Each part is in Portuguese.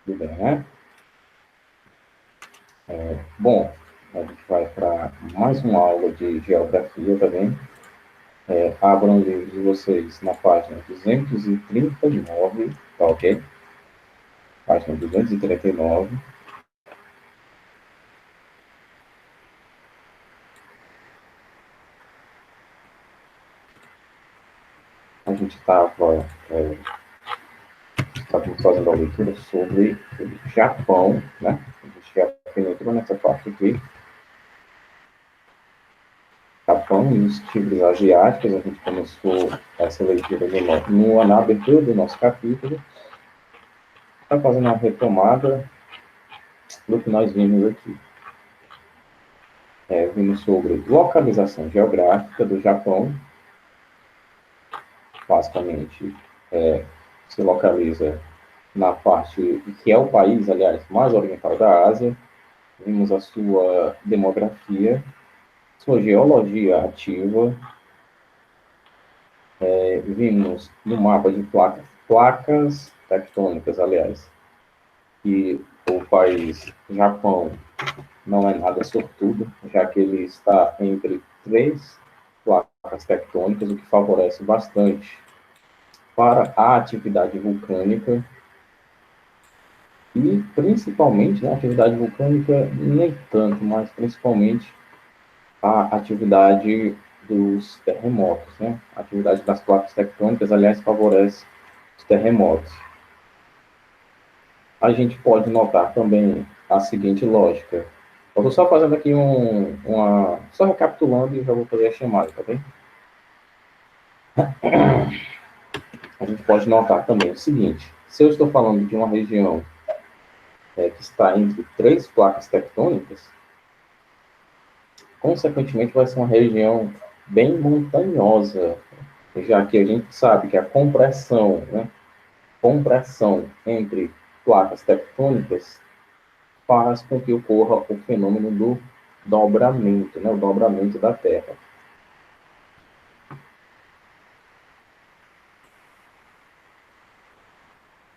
Tudo bem, né? Bom, a gente vai para mais uma aula de geografia também. Abram o livro de vocês na página 239, tá ok? Página 239. A gente estava fazendo a leitura sobre o Japão, né? A gente já penetrou nessa parte aqui. Japão e os tigres asiáticos. A gente começou essa leitura na abertura do nosso capítulo. Está fazendo uma retomada do que nós vimos aqui. Vimos sobre localização geográfica do Japão. Basicamente, se localiza na parte que é o país, aliás, mais oriental da Ásia. Vimos a sua demografia, sua geologia ativa. Vimos no mapa de placas tectônicas, aliás, que o país Japão não é nada sortudo, já que ele está entre três placas tectônicas, o que favorece bastante para a atividade vulcânica e principalmente, né, a atividade vulcânica nem tanto, mas principalmente a atividade dos terremotos, né? A atividade das placas tectônicas, aliás, favorece os terremotos. A gente pode notar também a seguinte lógica. Eu estou só fazendo aqui só recapitulando e já vou fazer a chamada, tá bem? A gente pode notar também o seguinte: se eu estou falando de uma região que está entre três placas tectônicas, consequentemente vai ser uma região bem montanhosa, já que a gente sabe que a compressão, né, compressão entre placas tectônicas faz com que ocorra o fenômeno do dobramento, né, o dobramento da Terra.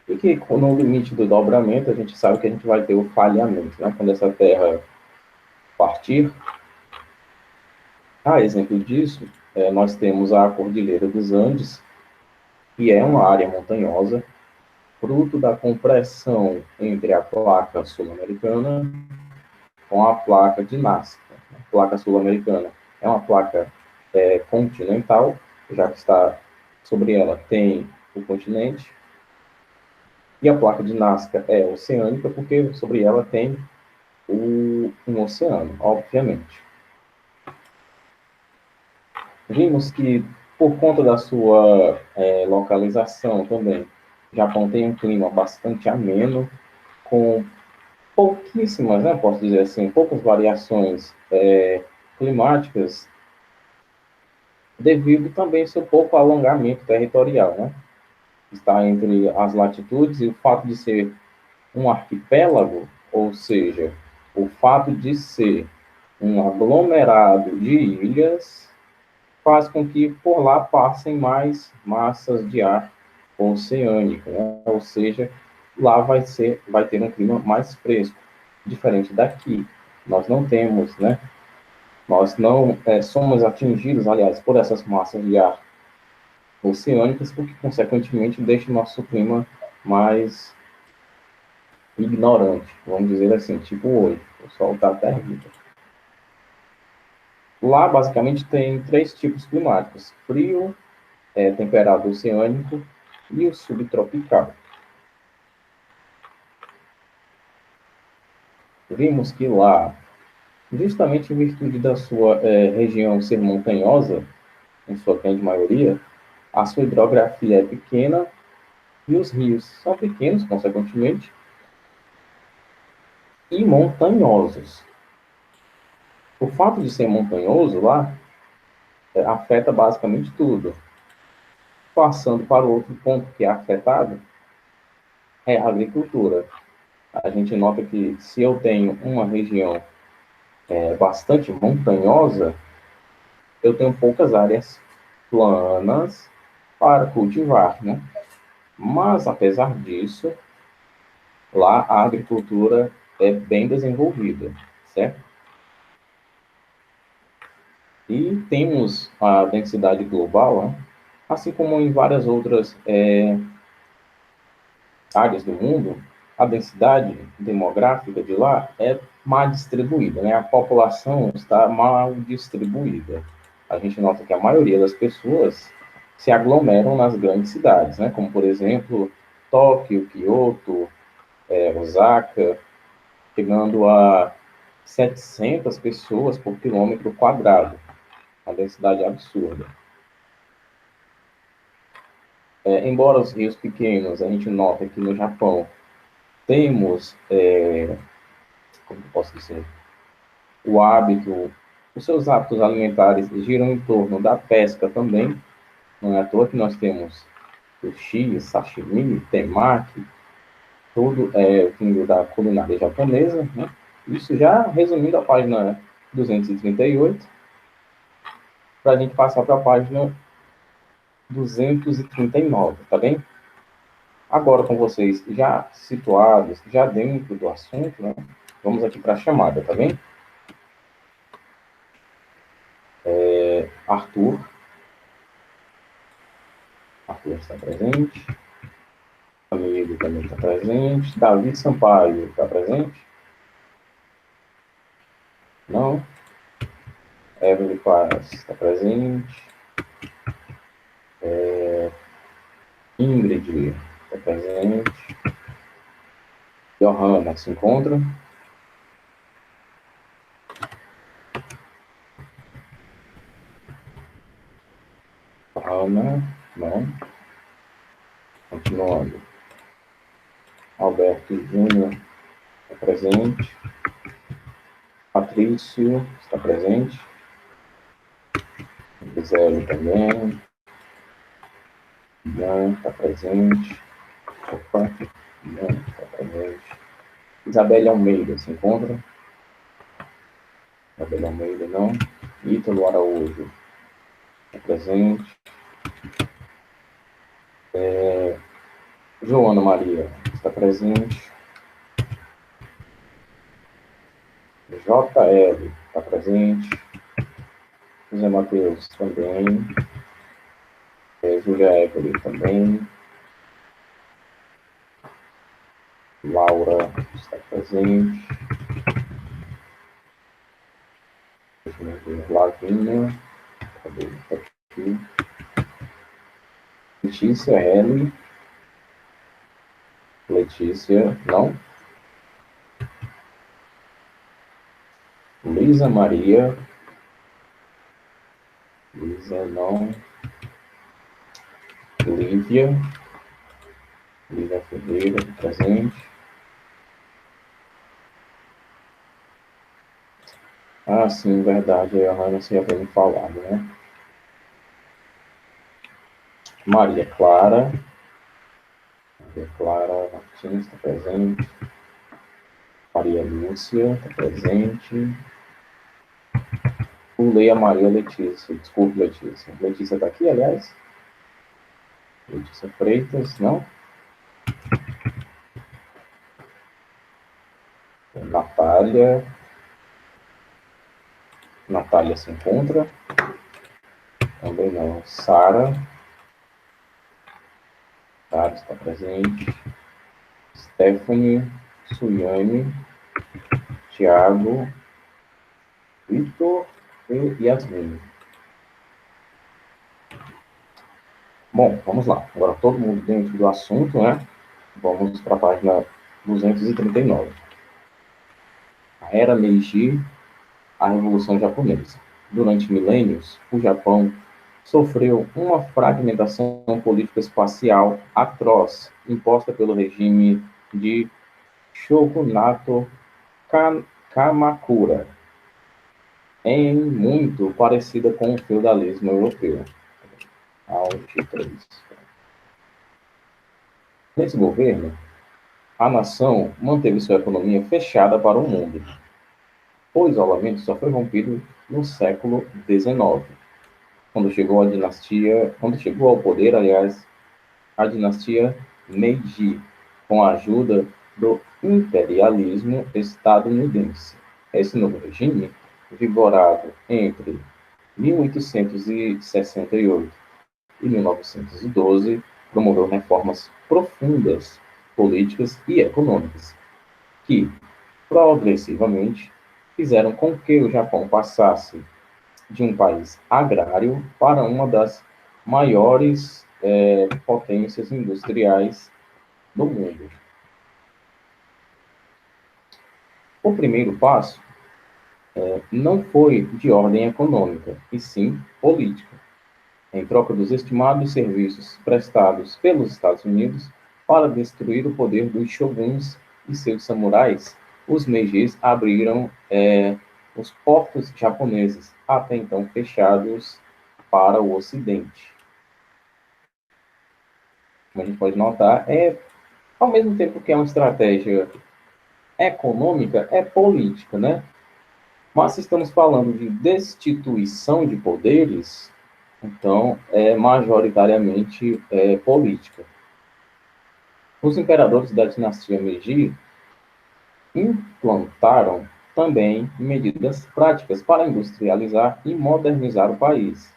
E que no limite do dobramento a gente sabe que a gente vai ter o falhamento, né, quando essa Terra partir. A exemplo disso, nós temos a Cordilheira dos Andes, que é uma área montanhosa, fruto da compressão entre a placa sul-americana com a placa de Nazca. A placa sul-americana é uma placa continental, já que está sobre ela tem o continente, e a placa de Nazca é oceânica, porque sobre ela tem um oceano, obviamente. Vimos que, por conta da sua localização também, o Japão tem um clima bastante ameno, com pouquíssimas, né, posso dizer assim, poucas variações climáticas, devido também ao seu pouco alongamento territorial, né? Está entre as latitudes e o fato de ser um arquipélago, ou seja, o fato de ser um aglomerado de ilhas, faz com que por lá passem mais massas de ar oceânico, né? Ou seja, lá vai ter um clima mais fresco, diferente daqui. Nós não temos, né? Nós não somos atingidos, aliás, por essas massas de ar oceânicas, o que, consequentemente, deixa o nosso clima mais ignorante, vamos dizer assim, tipo hoje. O sol está terrível. Lá, basicamente, tem três tipos climáticos: frio, temperado oceânico e o subtropical. Vimos que lá, justamente em virtude da sua região ser montanhosa, em sua grande maioria, a sua hidrografia é pequena e os rios são pequenos, consequentemente, e montanhosos. O fato de ser montanhoso lá afeta basicamente tudo. Passando para o outro ponto que é afetado, é a agricultura. A gente nota que se eu tenho uma região bastante montanhosa, eu tenho poucas áreas planas para cultivar, né? Mas, apesar disso, Lá a agricultura é bem desenvolvida, certo? E temos a densidade global, né? Assim como em várias outras áreas do mundo, a densidade demográfica de lá é mal distribuída, né? A população está mal distribuída. A gente nota que a maioria das pessoas se aglomeram nas grandes cidades, né? Como, por exemplo, Tóquio, Kyoto, Osaka, chegando a 700 pessoas por quilômetro quadrado. Uma densidade absurda. Embora os rios pequenos, a gente nota que no Japão temos, como posso dizer, o hábito, os seus hábitos alimentares giram em torno da pesca também. Não é à toa que nós temos sushi, sashimi, temaki, tudo é vindo da culinária japonesa, né? Isso já resumindo a página 238, para a gente passar para a página 239, tá bem? Agora, com vocês já situados, já dentro do assunto, né? Vamos aqui para a chamada, tá bem? Arthur. Arthur está presente. Amigo também está presente. Davi Sampaio está presente? Não. Evelyn Paz está presente. Ingrid está presente. Johanna se encontra? Johanna, não. Continuando. Alberto Júnior está presente. Patrício está presente. Gisele também. Ian está presente. Opa, Ian está presente. Isabelle Almeida se encontra? Isabelle Almeida não. Ítalo Araújo está presente. Joana Maria está presente. JL está presente. José Matheus também. Julia Evelyn também. Laura está presente. Lavínia. Cadê? Está aqui. Letícia L. Letícia, não. Luísa Maria. Luísa, não. Lívia. Lívia Ferreira, presente. Ah, sim, verdade. A Ana se havia me falado, né? Maria Clara. Maria Clara Martins está presente. Maria Lúcia está presente. Pulei a Maria Letícia. Desculpe, Letícia. Letícia está aqui, aliás? Letícia Freitas, não? Natália. Natália se encontra? Também não. Sara. Sara está presente. Stephanie. Suiane. Tiago. Vitor e Yasmin. Bom, vamos lá. Agora todo mundo dentro do assunto, né? Vamos para a página 239. A Era Meiji, a Revolução Japonesa. Durante milênios, o Japão sofreu uma fragmentação política espacial atroz, imposta pelo regime de Shogunato Kamakura, em muito parecida com o feudalismo europeu. Alt 3. Nesse governo, a nação manteve sua economia fechada para o mundo. O isolamento só foi rompido no século XIX, quando chegou ao poder, aliás, a dinastia Meiji, com a ajuda do imperialismo estadunidense. Esse novo regime, vigorado entre 1868 e 1912, promoveu reformas profundas políticas e econômicas, que, progressivamente, fizeram com que o Japão passasse de um país agrário para uma das maiores potências industriais do mundo. O primeiro passo não foi de ordem econômica, e sim política. Em troca dos estimados serviços prestados pelos Estados Unidos para destruir o poder dos shoguns e seus samurais, os Meijis abriram os portos japoneses, até então fechados para o Ocidente. Como a gente pode notar, ao mesmo tempo que é uma estratégia econômica, é política, né? Mas se estamos falando de destituição de poderes, então é majoritariamente política. Os imperadores da dinastia Meiji implantaram também medidas práticas para industrializar e modernizar o país.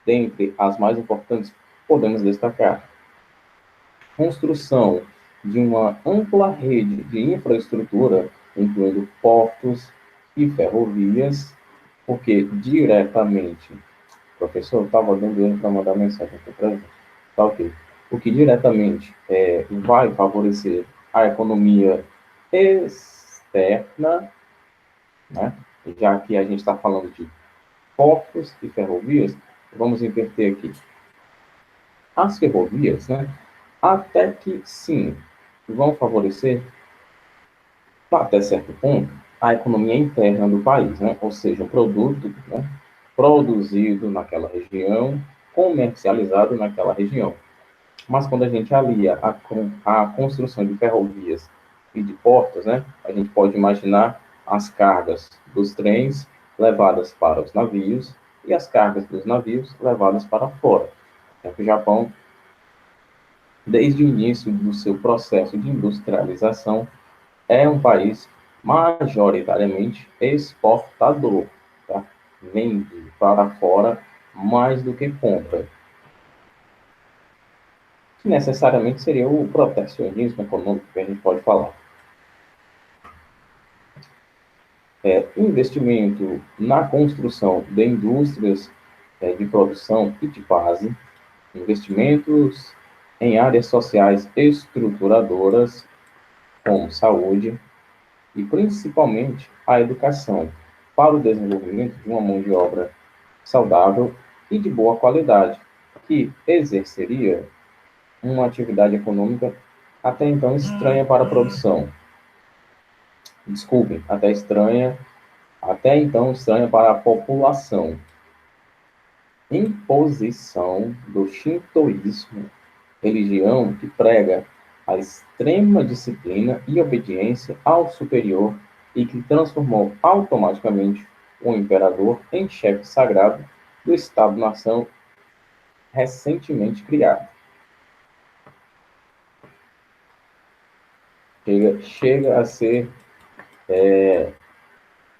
Dentre as mais importantes, podemos destacar construção de uma ampla rede de infraestrutura, incluindo portos e ferrovias, porque diretamente, o professor estava dando ele para mandar mensagem aqui para a gente, tá ok? O que diretamente vai favorecer a economia externa, né? Já que a gente está falando de portos e ferrovias, vamos inverter aqui. As ferrovias, né? Até que sim, vão favorecer, até certo ponto, a economia interna do país, né? Ou seja, o produto, né, produzido naquela região, comercializado naquela região. Mas quando a gente alia a construção de ferrovias e de portos, né, a gente pode imaginar as cargas dos trens levadas para os navios e as cargas dos navios levadas para fora. O Japão, desde o início do seu processo de industrialização, é um país majoritariamente exportador, tá? Vende para fora mais do que compra. Que necessariamente seria o protecionismo econômico que a gente pode falar. Investimento na construção de indústrias de produção e de base, investimentos em áreas sociais estruturadoras, como saúde, e principalmente a educação, para o desenvolvimento de uma mão de obra saudável e de boa qualidade, que exerceria uma atividade econômica até então estranha para a produção. Desculpem, até então estranha para a população. Imposição do shintoísmo, religião que prega a extrema disciplina e obediência ao superior e que transformou automaticamente o imperador em chefe sagrado do Estado-nação recentemente criado. Chega a ser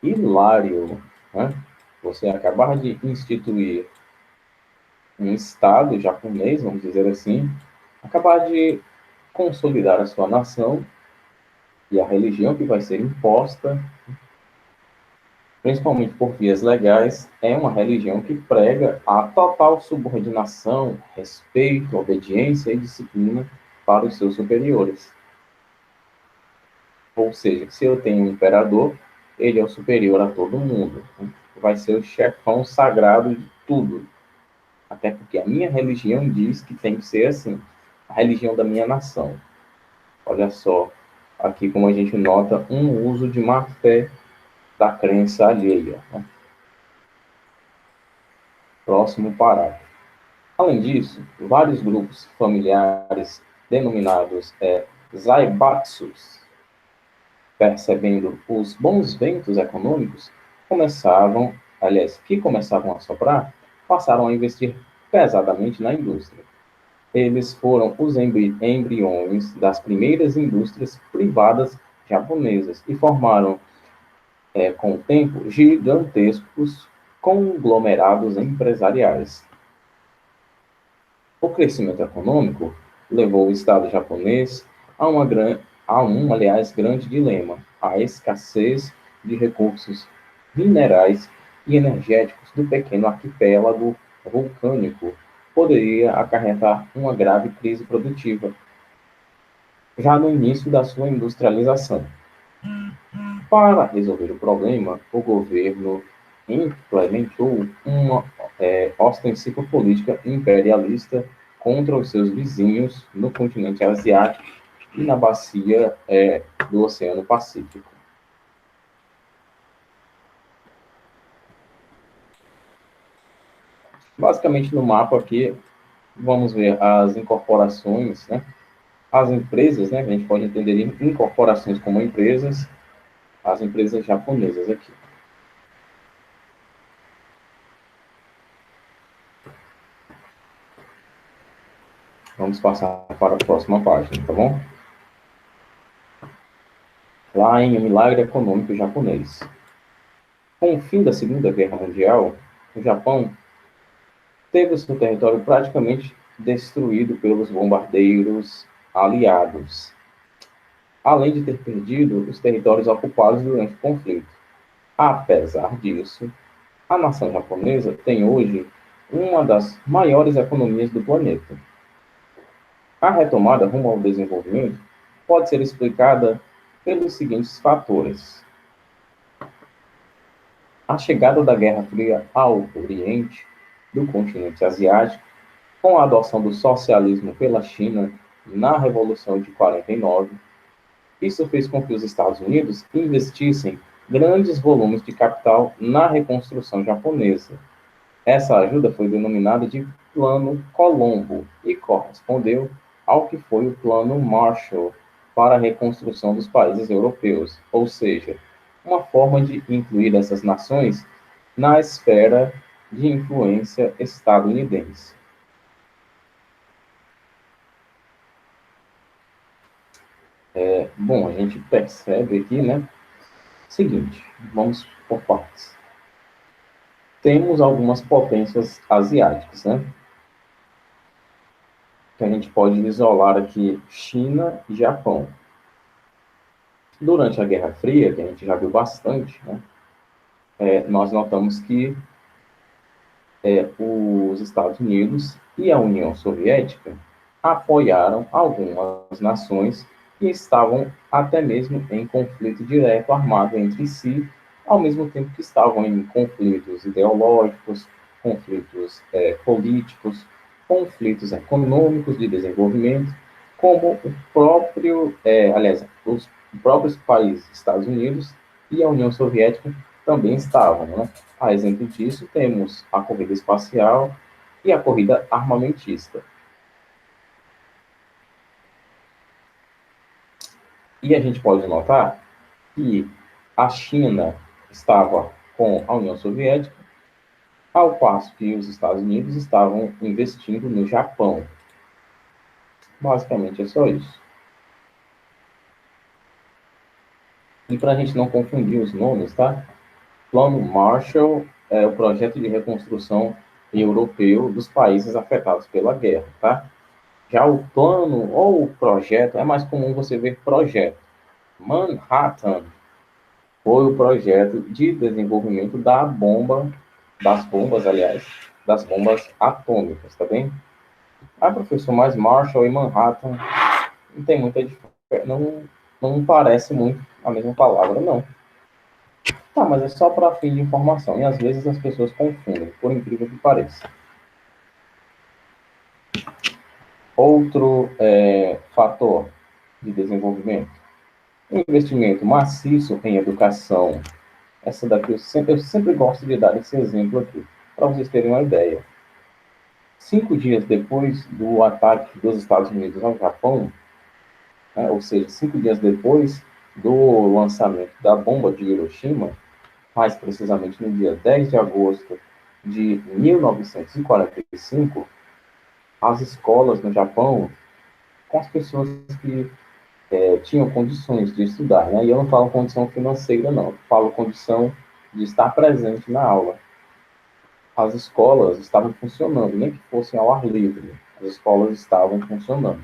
hilário, né? Você acabar de instituir um Estado japonês, vamos dizer assim, acabar de consolidar a sua nação e a religião que vai ser imposta, principalmente por vias legais, é uma religião que prega a total subordinação, respeito, obediência e disciplina para os seus superiores. Ou seja, se eu tenho um imperador, ele é o superior a todo mundo. Vai ser o chefão sagrado de tudo. Até porque a minha religião diz que tem que ser assim. A religião da minha nação. Olha só, aqui como a gente nota um uso de má fé da crença alheia. Né? Próximo parágrafo. Além disso, vários grupos familiares denominados zaibatsus, percebendo os bons ventos econômicos, que começavam a soprar, passaram a investir pesadamente na indústria. Eles foram os embriões das primeiras indústrias privadas japonesas e formaram, com o tempo, gigantescos conglomerados empresariais. O crescimento econômico levou o Estado japonês aliás, grande dilema: a escassez de recursos minerais e energéticos do pequeno arquipélago vulcânico poderia acarretar uma grave crise produtiva, já no início da sua industrialização. Para resolver o problema, o governo implementou uma ostensiva política imperialista contra os seus vizinhos no continente asiático e na bacia do Oceano Pacífico. Basicamente, no mapa aqui, vamos ver as incorporações, né? As empresas, né? A gente pode entender incorporações como empresas, as empresas japonesas aqui. Vamos passar para a próxima página, tá bom? Lá em O Milagre Econômico Japonês. Com o fim da Segunda Guerra Mundial, o Japão teve o seu território praticamente destruído pelos bombardeiros aliados, além de ter perdido os territórios ocupados durante o conflito. Apesar disso, a nação japonesa tem hoje uma das maiores economias do planeta. A retomada rumo ao desenvolvimento pode ser explicada pelos seguintes fatores: a chegada da Guerra Fria ao Oriente, do continente asiático, com a adoção do socialismo pela China na Revolução de 49, isso fez com que os Estados Unidos investissem grandes volumes de capital na reconstrução japonesa. Essa ajuda foi denominada de Plano Colombo e correspondeu ao que foi o Plano Marshall para a reconstrução dos países europeus, ou seja, uma forma de incluir essas nações na esfera de influência estadunidense. Bom, a gente percebe aqui, né? Seguinte, vamos por partes. Temos algumas potências asiáticas, né? Que a gente pode isolar aqui: China e Japão. Durante a Guerra Fria, que a gente já viu bastante, né? Nós notamos que os Estados Unidos e a União Soviética apoiaram algumas nações que estavam até mesmo em conflito direto armado entre si, ao mesmo tempo que estavam em conflitos ideológicos, conflitos políticos, conflitos econômicos de desenvolvimento, como o próprio, aliás, os próprios países, Estados Unidos e a União Soviética, também estavam, né? A exemplo disso, temos a corrida espacial e a corrida armamentista. E a gente pode notar que a China estava com a União Soviética, ao passo que os Estados Unidos estavam investindo no Japão. Basicamente é só isso. E para a gente não confundir os nomes, tá? Plano Marshall é o projeto de reconstrução europeu dos países afetados pela guerra, tá? Já o plano ou o projeto, é mais comum você ver projeto. Manhattan foi o projeto de desenvolvimento das bombas atômicas, tá bem? Ah, professor, mas Marshall e Manhattan não tem muita diferença, não parece muito a mesma palavra, não. Tá, mas é só para fim de informação, e às vezes as pessoas confundem, por incrível que pareça. Outro fator de desenvolvimento: investimento maciço em educação. Essa daqui eu sempre gosto de dar esse exemplo aqui, para vocês terem uma ideia. 5 dias depois do ataque dos Estados Unidos ao Japão, né, ou seja, 5 dias depois do lançamento da bomba de Hiroshima, mais precisamente no dia 10 de agosto de 1945, as escolas no Japão com as pessoas que tinham condições de estudar, né? E eu não falo condição financeira, não. Eu falo condição de estar presente na aula. As escolas estavam funcionando, nem que fossem ao ar livre. As escolas estavam funcionando.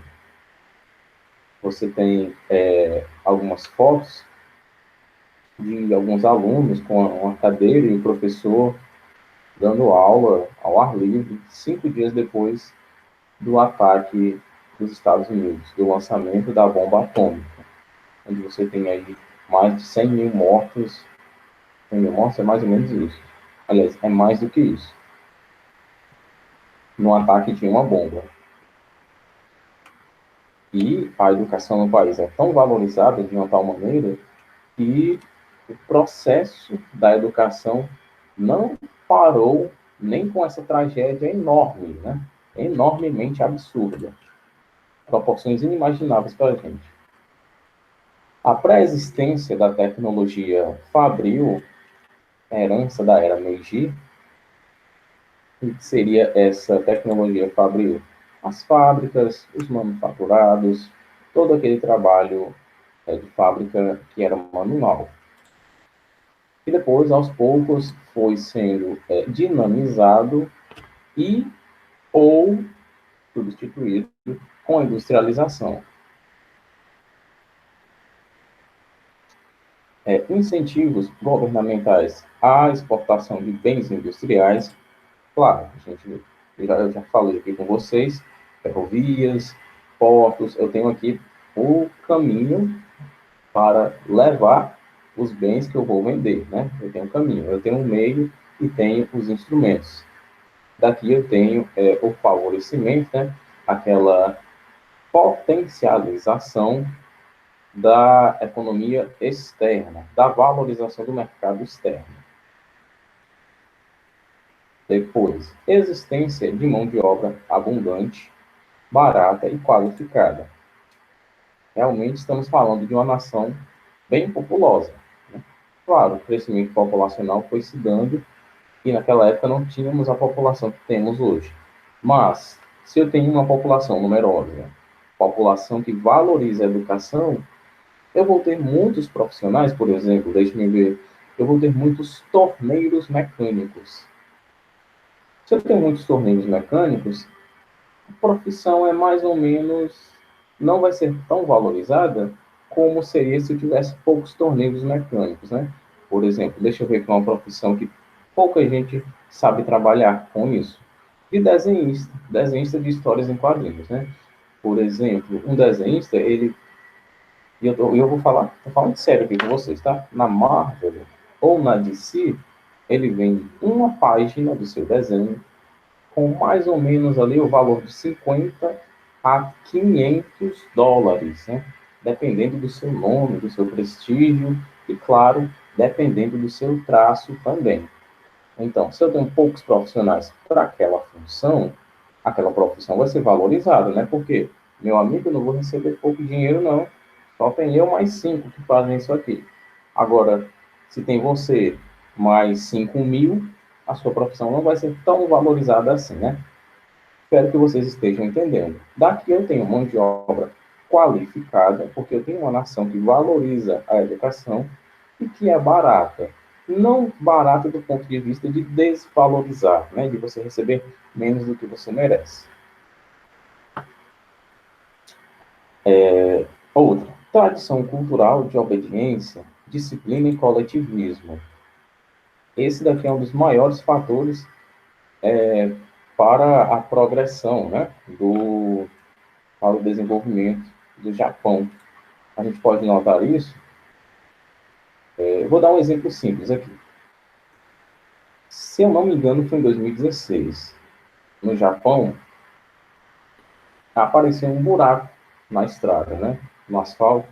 Você tem algumas fotos de alguns alunos com uma cadeira e o professor dando aula ao ar livre, 5 dias depois do ataque dos Estados Unidos, do lançamento da bomba atômica, onde você tem aí mais de 100 mil mortos. 100 mil mortos é mais ou menos isso. Aliás, é mais do que isso. No ataque de uma bomba. E a educação no país é tão valorizada de uma tal maneira que o processo da educação não parou nem com essa tragédia enorme, né? Enormemente absurda. Proporções inimagináveis para a gente. A pré-existência da tecnologia fabril, herança da era Meiji, o que seria essa tecnologia fabril? As fábricas, os manufaturados, todo aquele trabalho de fábrica que era manual. E depois, aos poucos, foi sendo dinamizado e ou substituído com a industrialização. Incentivos governamentais à exportação de bens industriais, claro, eu já falei aqui com vocês, ferrovias, portos, eu tenho aqui o caminho para levar os bens que eu vou vender, né? Eu tenho um caminho, eu tenho um meio e tenho os instrumentos. Daqui eu tenho o favorecimento, né? Aquela potencialização da economia externa, da valorização do mercado externo. Depois, existência de mão de obra abundante, barata e qualificada. Realmente estamos falando de uma nação bem populosa, né? Claro, o crescimento populacional foi se dando e naquela época não tínhamos a população que temos hoje. Mas, se eu tenho uma população numerosa, população que valoriza a educação, eu vou ter muitos profissionais, por exemplo, deixe-me ver, eu vou ter muitos torneiros mecânicos. Se eu tenho muitos torneiros mecânicos, a profissão é mais ou menos, não vai ser tão valorizada como seria se eu tivesse poucos torneiros mecânicos, né? Por exemplo, deixa eu ver que é uma profissão que pouca gente sabe trabalhar com isso. De desenhista, desenhista de histórias em quadrinhos, né? Por exemplo, um desenhista, eu vou falar, tô falando sério aqui com vocês, tá? Na Marvel ou na DC, ele vende uma página do seu desenho com mais ou menos ali o valor de 50 a 500 dólares, né? Dependendo do seu nome, do seu prestígio e, claro, dependendo do seu traço também. Então, se eu tenho poucos profissionais para aquela função, aquela profissão vai ser valorizada, né? Porque, meu amigo, eu não vou receber pouco dinheiro, não. Só tem eu mais 5 que fazem isso aqui. Agora, se tem você mais 5 mil, a sua profissão não vai ser tão valorizada assim, né? Espero que vocês estejam entendendo. Daqui eu tenho mão de obra qualificada, porque eu tenho uma nação que valoriza a educação e que é barata. Não barata do ponto de vista de desvalorizar, né? De você receber menos do que você merece. Outra, tradição cultural de obediência, disciplina e coletivismo. Esse daqui é um dos maiores fatores para a progressão, né? Para o desenvolvimento do Japão. A gente pode notar isso. Eu vou dar um exemplo simples aqui. Se eu não me engano, foi em 2016. No Japão, apareceu um buraco na estrada, né? No asfalto.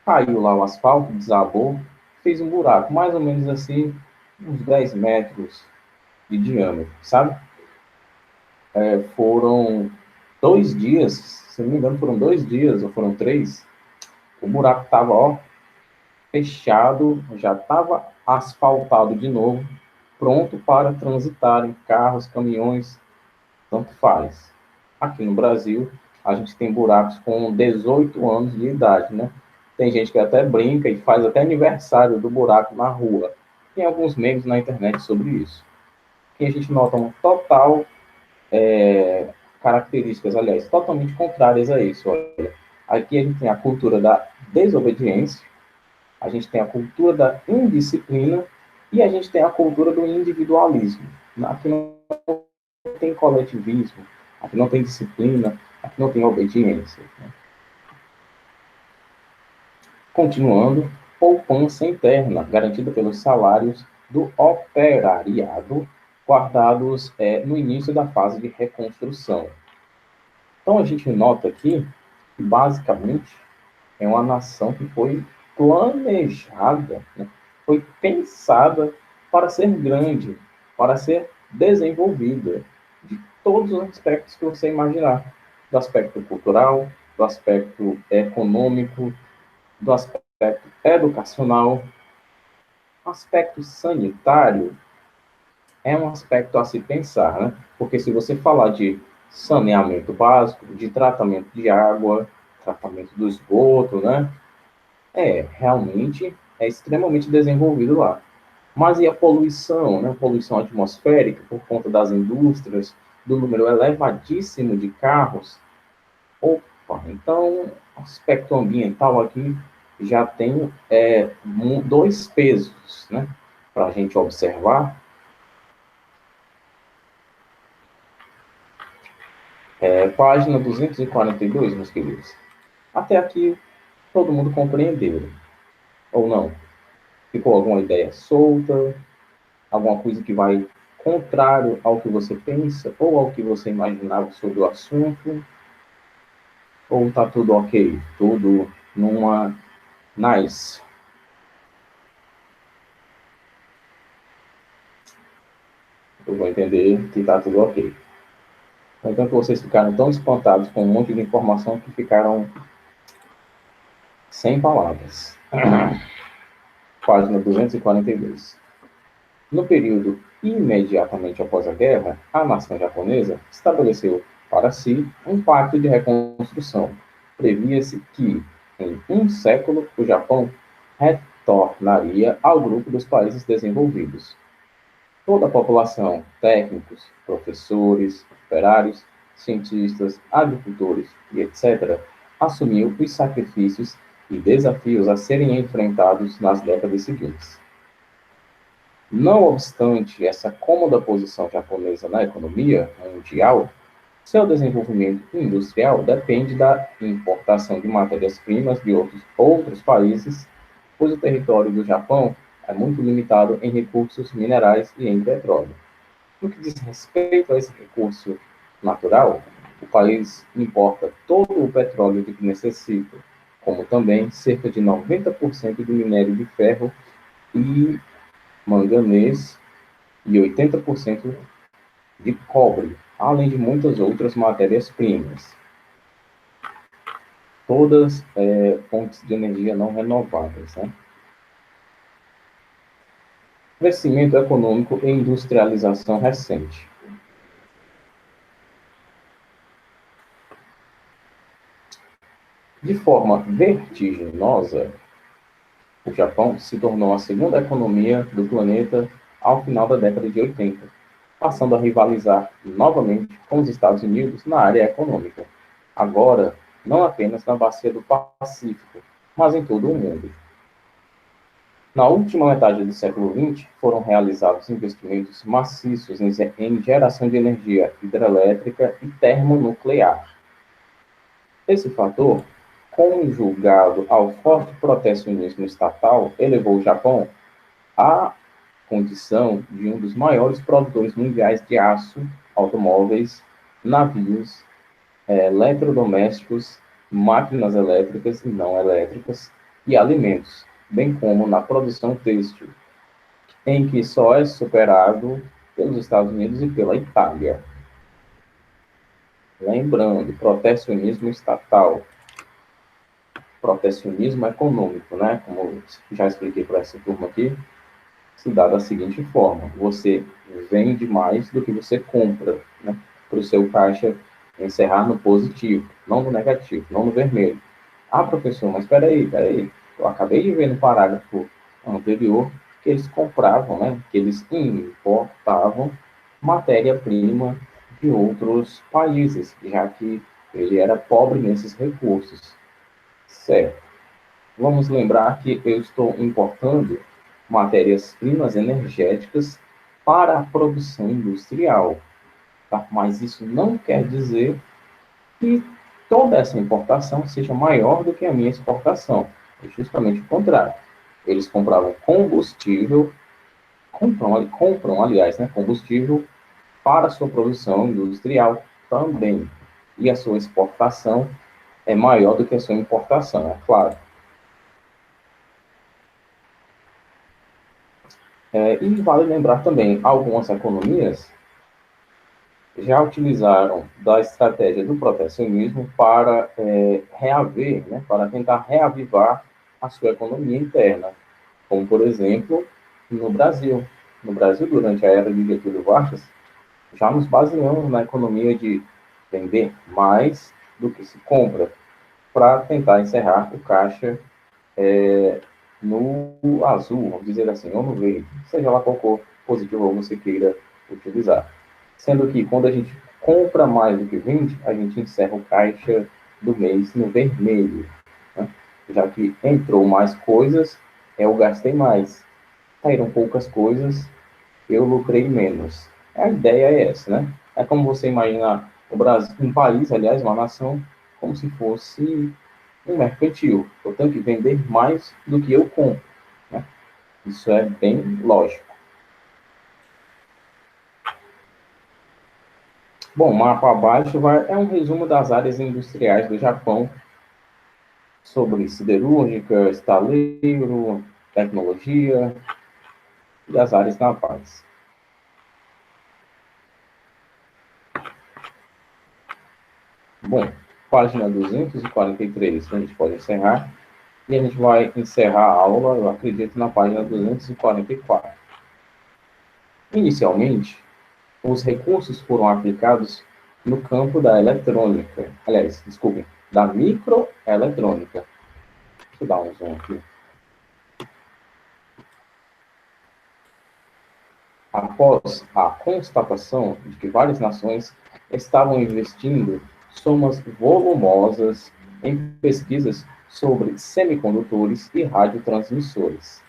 Caiu lá o asfalto, desabou, fez um buraco, mais ou menos assim, uns 10 metros de diâmetro, sabe? Foram 2 dias, se não me engano, foram 2 dias, ou foram 3. O buraco estava, ó, fechado, já estava asfaltado de novo, pronto para transitarem carros, caminhões, tanto faz. Aqui no Brasil, a gente tem buracos com 18 anos de idade, né? Tem gente que até brinca e faz até aniversário do buraco na rua. Tem alguns memes na internet sobre isso. Que a gente nota um total características, aliás, totalmente contrárias a isso. Olha, aqui a gente tem a cultura da desobediência, a gente tem a cultura da indisciplina e a gente tem a cultura do individualismo. Aqui não tem coletivismo, aqui não tem disciplina, aqui não tem obediência. Né? Continuando, poupança interna, garantida pelos salários do operariado, guardados no início da fase de reconstrução. Então, a gente nota aqui que, basicamente, é uma nação que foi planejada, né? Foi pensada para ser grande, para ser desenvolvida, de todos os aspectos que você imaginar, do aspecto cultural, do aspecto econômico, do aspecto educacional, aspecto sanitário, é um aspecto a se pensar, né? Porque se você falar de saneamento básico, de tratamento de água, tratamento do esgoto, né? Realmente é extremamente desenvolvido lá. Mas e a poluição, né? Poluição atmosférica por conta das indústrias, do número elevadíssimo de carros. Opa, então, aspecto ambiental aqui já tem dois pesos, né? Para a gente observar. Página 242, meus queridos. Até aqui, todo mundo compreendeu, ou não? Ficou alguma ideia solta? Alguma coisa que vai contrário ao que você pensa ou ao que você imaginava sobre o assunto? Ou tá tudo ok? Tudo numa nice? Eu vou entender que tá tudo ok. Então, que vocês ficaram tão espantados com um monte de informação que ficaram sem palavras. Página 242. No período imediatamente após a guerra, a nação japonesa estabeleceu para si um pacto de reconstrução. Previa-se que, em um século, o Japão retornaria ao grupo dos países desenvolvidos. Toda a população, técnicos, professores, operários, cientistas, agricultores e etc., assumiu os sacrifícios e desafios a serem enfrentados nas décadas seguintes. Não obstante essa cômoda posição japonesa na economia mundial, seu desenvolvimento industrial depende da importação de matérias-primas de outros países, pois o território do Japão é muito limitado em recursos minerais e em petróleo. No que diz respeito a esse recurso natural, o país importa todo o petróleo de que necessita, como também cerca de 90% do minério de ferro e manganês e 80% de cobre, além de muitas outras matérias-primas, todas fontes de energia não renováveis. Né? Crescimento econômico e industrialização recente. De forma vertiginosa, o Japão se tornou a segunda economia do planeta ao final da década de 80, passando a rivalizar novamente com os Estados Unidos na área econômica. Agora, não apenas na bacia do Pacífico, mas em todo o mundo. Na última metade do século XX, foram realizados investimentos maciços em geração de energia hidrelétrica e termonuclear. Esse fator, conjugado ao forte protecionismo estatal, elevou o Japão à condição de um dos maiores produtores mundiais de aço, automóveis, navios, eletrodomésticos, máquinas elétricas e não elétricas e alimentos, bem como na produção têxtil, em que só é superado pelos Estados Unidos e pela Itália. Lembrando, protecionismo estatal, protecionismo econômico, né? Como já expliquei para essa turma aqui, se dá da seguinte forma: você vende mais do que você compra, né? Para o seu caixa Encerrar no positivo, não no negativo, não no vermelho. Ah, professor, mas espera aí. Eu acabei de ver no parágrafo anterior que eles compravam, né, que eles importavam matéria-prima de outros países, já que ele era pobre nesses recursos. Certo. Vamos lembrar que eu estou importando matérias-primas energéticas para a produção industrial, tá? Mas isso não quer dizer que toda essa importação seja maior do que a minha exportação. É justamente o contrário. Eles compravam combustível, compram aliás, né, combustível para a sua produção industrial também. E a sua exportação é maior do que a sua importação, é claro. E vale lembrar também, algumas economias já utilizaram da estratégia do protecionismo para reaver, né, para tentar reavivar a sua economia interna, como, por exemplo, no Brasil. No Brasil, durante a era de Getúlio Vargas, já nos baseamos na economia de vender mais do que se compra, para tentar encerrar o caixa no azul, vamos dizer assim, ou no verde, seja lá qual cor positiva você queira utilizar. Sendo que quando a gente compra mais do que vende, a gente encerra o caixa do mês no vermelho, né? Já que entrou mais coisas, eu gastei mais. Saíram poucas coisas, eu lucrei menos. A ideia é essa, né? É como você imagina o Brasil, um país, aliás, uma nação, como se fosse um mercantil. Eu tenho que vender mais do que eu compro, né? Isso é bem lógico. Bom, mapa abaixo é um resumo das áreas industriais do Japão, sobre siderúrgica, estaleiro, tecnologia e as áreas navais. Bom, página 243, a gente pode encerrar. E a gente vai encerrar a aula, eu acredito, na página 244. Inicialmente, os recursos foram aplicados no campo da eletrônica. Aliás, desculpem, da microeletrônica. Deixa eu dar um zoom aqui. Após a constatação de que várias nações estavam investindo somas volumosas em pesquisas sobre semicondutores e radiotransmissores.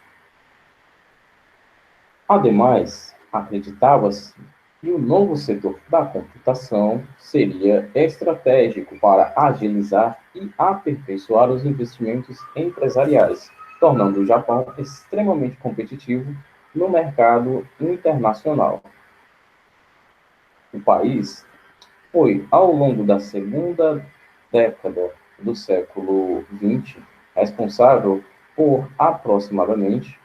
Ademais, acreditava-se que o novo setor da computação seria estratégico para agilizar e aperfeiçoar os investimentos empresariais, tornando o Japão extremamente competitivo no mercado internacional. O país foi, ao longo da segunda década do século XX, responsável por aproximadamente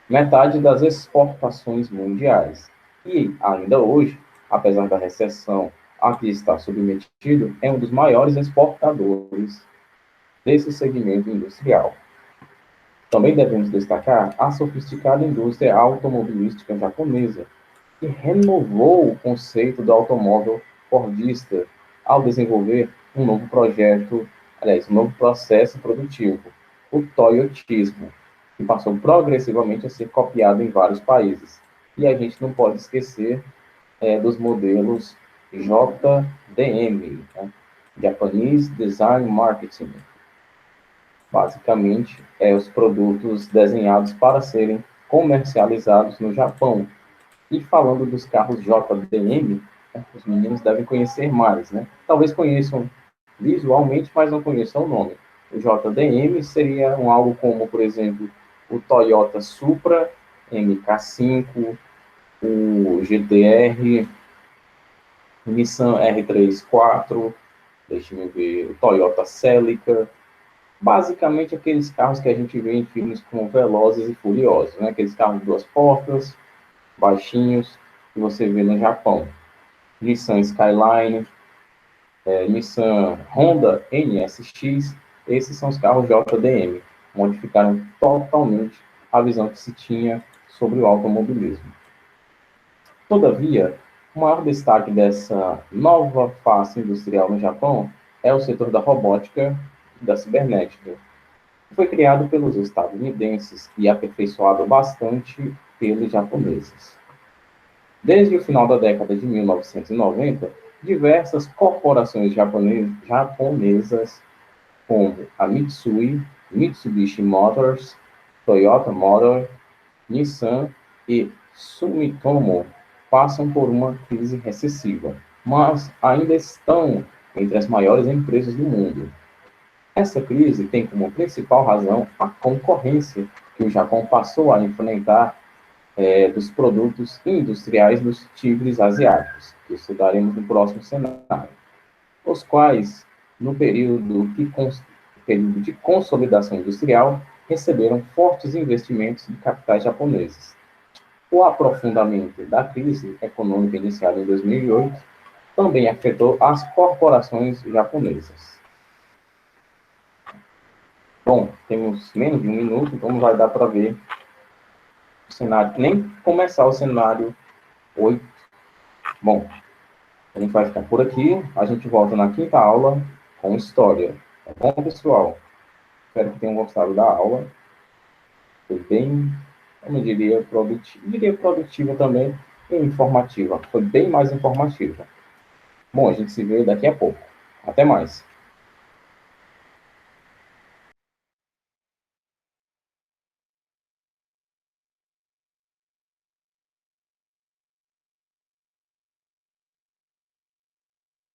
metade das exportações mundiais. E, ainda hoje, apesar da recessão a que está submetido, é um dos maiores exportadores desse segmento industrial. Também devemos destacar a sofisticada indústria automobilística japonesa, que renovou o conceito do automóvel fordista ao desenvolver um novo projeto, aliás, um novo processo produtivo, o toyotismo, que passou progressivamente a ser copiado em vários países. E a gente não pode esquecer dos modelos JDM, né? Japanese Design Marketing. Basicamente, os produtos desenhados para serem comercializados no Japão. E falando dos carros JDM, os meninos devem conhecer mais, né? Talvez conheçam visualmente, mas não conheçam o nome. O JDM seria algo como, por exemplo, o Toyota Supra MK5, o GTR, o Nissan R34, deixa eu ver, o Toyota Celica, basicamente aqueles carros que a gente vê em filmes como Velozes e Furiosos, né? Aqueles carros de duas portas, baixinhos, que você vê no Japão. Nissan Skyline, Nissan Honda NSX, esses são os carros JDM, modificaram totalmente a visão que se tinha sobre o automobilismo. Todavia, O maior destaque dessa nova face industrial no Japão é o setor da robótica e da cibernética. Foi criado pelos estadunidenses e aperfeiçoado bastante pelos japoneses. Desde o final da década de 1990, diversas corporações japonesas, como a Mitsui, Mitsubishi Motors, Toyota Motor, Nissan e Sumitomo, passam por uma crise recessiva, mas ainda estão entre as maiores empresas do mundo. Essa crise tem como principal razão a concorrência que o Japão passou a enfrentar dos produtos industriais dos tigres asiáticos, que estudaremos no próximo cenário, os quais, no período de consolidação industrial, receberam fortes investimentos de capitais japoneses. O aprofundamento da crise econômica iniciada em 2008 também afetou as corporações japonesas. Bom, temos menos de um minuto, então não vai dar para ver o cenário, nem começar o cenário 8. Bom, a gente vai ficar por aqui, a gente volta na quinta aula com história. Tá bom, pessoal? Espero que tenham gostado da aula. Foi bem, como eu diria produtiva também e informativa. Foi bem mais informativa. Bom, a gente se vê daqui a pouco. Até mais.